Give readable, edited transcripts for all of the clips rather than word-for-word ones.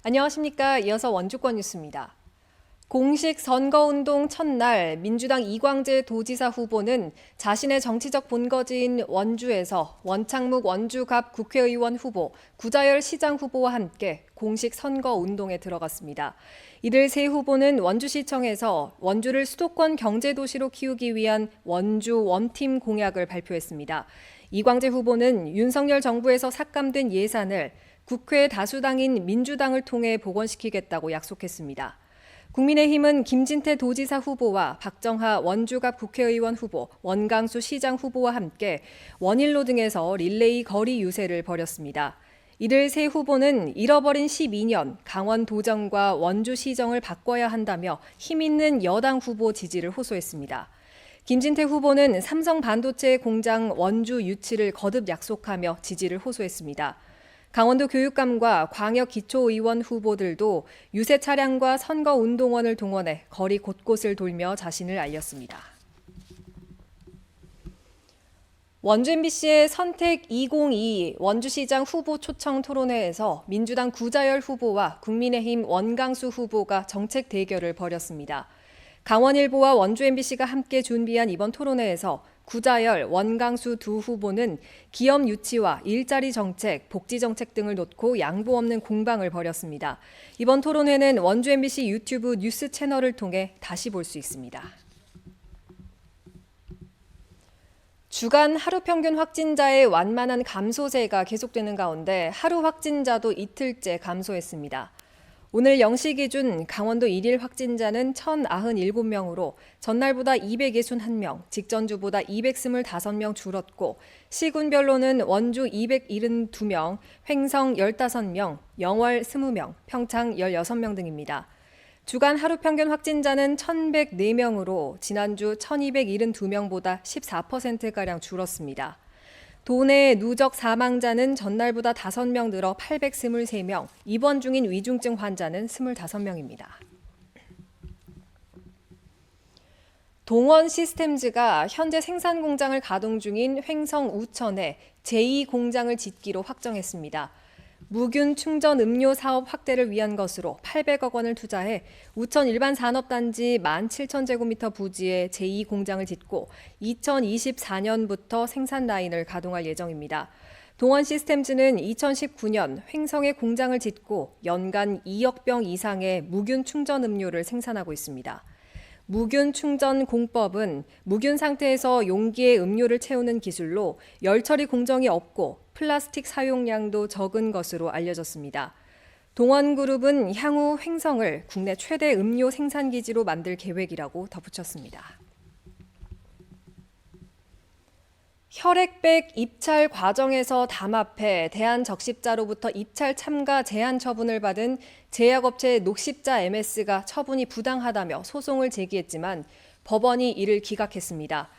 안녕하십니까. 이어서 원주권 뉴스입니다. 공식 선거운동 첫날 민주당 이광재 도지사 후보는 자신의 정치적 본거지인 원주에서 원창묵 원주갑 국회의원 후보, 구자열 시장 후보와 함께 공식 선거운동에 들어갔습니다. 이들 세 후보는 원주시청에서 원주를 수도권 경제도시로 키우기 위한 원주 원팀 공약을 발표했습니다. 이광재 후보는 윤석열 정부에서 삭감된 예산을 국회 다수당인 민주당을 통해 복원시키겠다고 약속했습니다. 국민의힘은 김진태 도지사 후보와 박정하 원주갑 국회의원 후보, 원강수 시장 후보와 함께 원일로 등에서 릴레이 거리 유세를 벌였습니다. 이들 세 후보는 잃어버린 12년 강원도정과 원주시정을 바꿔야 한다며 힘있는 여당 후보 지지를 호소했습니다. 김진태 후보는 삼성 반도체 공장 원주 유치를 거듭 약속하며 지지를 호소했습니다. 강원도 교육감과 광역기초의원 후보들도 유세 차량과 선거운동원을 동원해 거리 곳곳을 돌며 자신을 알렸습니다. 원주 MBC의 선택 2022 원주시장 후보 초청 토론회에서 민주당 구자열 후보와 국민의힘 원강수 후보가 정책 대결을 벌였습니다. 강원일보와 원주 MBC가 함께 준비한 이번 토론회에서 구자열, 원강수 두 후보는 기업 유치와 일자리 정책, 복지 정책 등을 놓고 양보 없는 공방을 벌였습니다. 이번 토론회는 원주 MBC 유튜브 뉴스 채널을 통해 다시 볼 수 있습니다. 주간 하루 평균 확진자의 완만한 감소세가 계속되는 가운데 하루 확진자도 이틀째 감소했습니다. 오늘 0시 기준 강원도 일일 확진자는 1,097명으로 전날보다 261명, 직전주보다 225명 줄었고 시군별로는 원주 272명, 횡성 15명, 영월 20명, 평창 16명 등입니다. 주간 하루 평균 확진자는 1,104명으로 지난주 1,272명보다 14%가량 줄었습니다. 도내 누적 사망자는 전날보다 5명 늘어 823명, 입원 중인 위중증 환자는 25명입니다. 동원 시스템즈가 현재 생산 공장을 가동 중인 횡성 우천에 제2공장을 짓기로 확정했습니다. 무균 충전 음료 사업 확대를 위한 것으로 800억 원을 투자해 우천 일반산업단지 17,000제곱미터 부지에 제2공장을 짓고 2024년부터 생산 라인을 가동할 예정입니다. 동원 시스템즈는 2019년 횡성에 공장을 짓고 연간 2억 병 이상의 무균 충전 음료를 생산하고 있습니다. 무균 충전 공법은 무균 상태에서 용기에 음료를 채우는 기술로 열 처리 공정이 없고 플라스틱 사용량도 적은 것으로 알려졌습니다. 동원그룹은 향후 횡성을 국내 최대 음료 생산기지로 만들 계획이라고 덧붙였습니다. 혈액백 입찰 과정에서 담합해 대한적십자로부터 입찰 참가 제한 처분을 받은 제약업체 녹십자 MS가 처분이 부당하다며 소송을 제기했지만 법원이 이를 기각했습니다.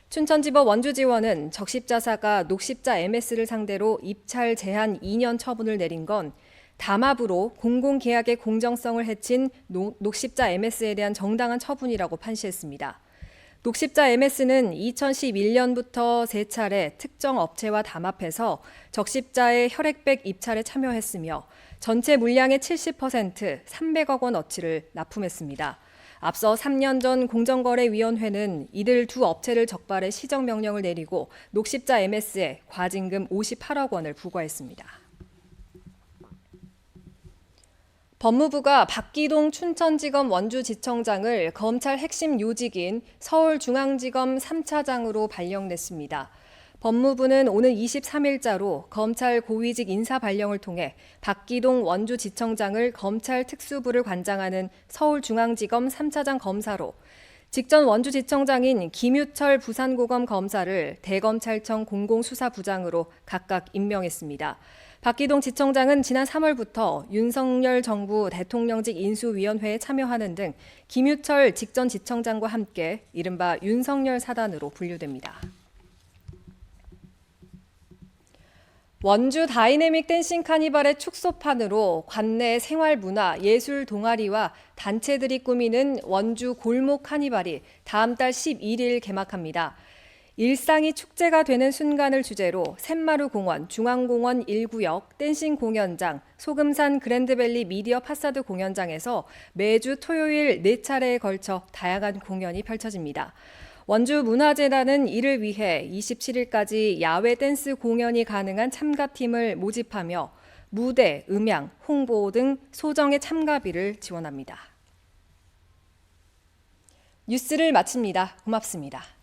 춘천지법 원주지원은 적십자사가 녹십자 MS를 상대로 입찰 제한 2년 처분을 내린 건 담합으로 공공계약의 공정성을 해친 녹십자 MS에 대한 정당한 처분이라고 판시했습니다. 녹십자 MS는 2011년부터 3차례 특정 업체와 담합해서 적십자의 혈액백 입찰에 참여했으며 전체 물량의 70% 300억 원어치를 납품했습니다. 앞서 3년 전 공정거래위원회는 이들 두 업체를 적발해 시정명령을 내리고 녹십자 MS에 과징금 58억 원을 부과했습니다. 법무부가 박기동 춘천지검 원주지청장을 검찰 핵심 요직인 서울중앙지검 3차장으로 발령냈습니다. 법무부는 오늘 23일자로 검찰 고위직 인사 발령을 통해 박기동 원주지청장을 검찰 특수부를 관장하는 서울중앙지검 3차장 검사로 직전 원주지청장인 김유철 부산고검 검사를 대검찰청 공공수사부장으로 각각 임명했습니다. 박기동 지청장은 지난 3월부터 윤석열 정부 대통령직 인수위원회에 참여하는 등 김유철 직전 지청장과 함께 이른바 윤석열 사단으로 분류됩니다. 원주 다이내믹 댄싱 카니발의 축소판으로 관내 생활문화, 예술 동아리와 단체들이 꾸미는 원주 골목 카니발이 다음 달 11일 개막합니다. 일상이 축제가 되는 순간을 주제로 샘마루 공원, 중앙공원 1구역, 댄싱 공연장, 소금산 그랜드밸리 미디어 파사드 공연장에서 매주 토요일 4차례에 걸쳐 다양한 공연이 펼쳐집니다. 원주문화재단은 이를 위해 27일까지 야외 댄스 공연이 가능한 참가팀을 모집하며 무대, 음향, 홍보 등 소정의 참가비를 지원합니다. 뉴스를 마칩니다. 고맙습니다.